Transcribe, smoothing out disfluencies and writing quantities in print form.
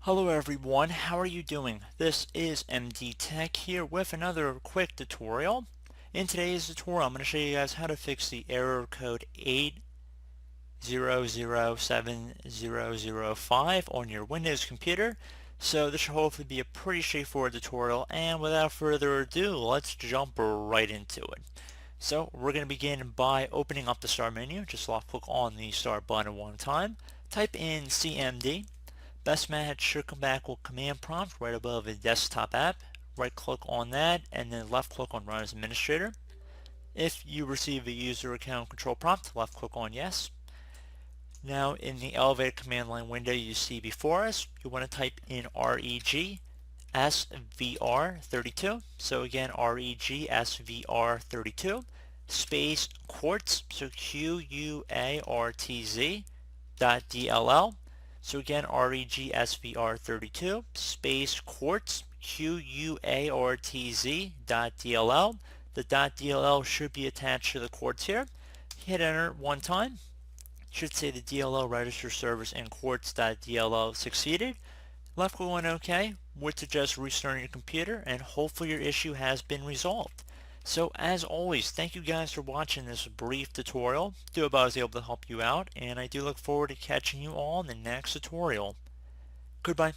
Hello everyone, how are you doing? This is MD Tech here with another quick tutorial. In today's tutorial, I'm going to show you guys how to fix the error code 0x80070005 on your Windows computer. So this should hopefully be a pretty straightforward tutorial, and without further ado, let's jump right into it. So we're going to begin by opening up the Start menu. Just left click on the Start button one time. Type in CMD. Best match should come back with command prompt right above the desktop app. Right click on that and then left click on Run as Administrator. If you receive a user account control prompt, left click on Yes. Now in the elevated command line window you see before us, you want to type in REG SVR32. So again, REG SVR32 space quartz, so QUARTZ .dll. So again, REGSVR32 space quartz QUARTZ.dll. The .dll should be attached to the quartz here. Hit enter one time. Should say the DLL register service and quartz.dll succeeded. Left click on OK. Would suggest restarting your computer, and hopefully your issue has been resolved. So as always, thank you guys for watching this brief tutorial. Do hope I was able to help you out, and I do look forward to catching you all in the next tutorial. Goodbye.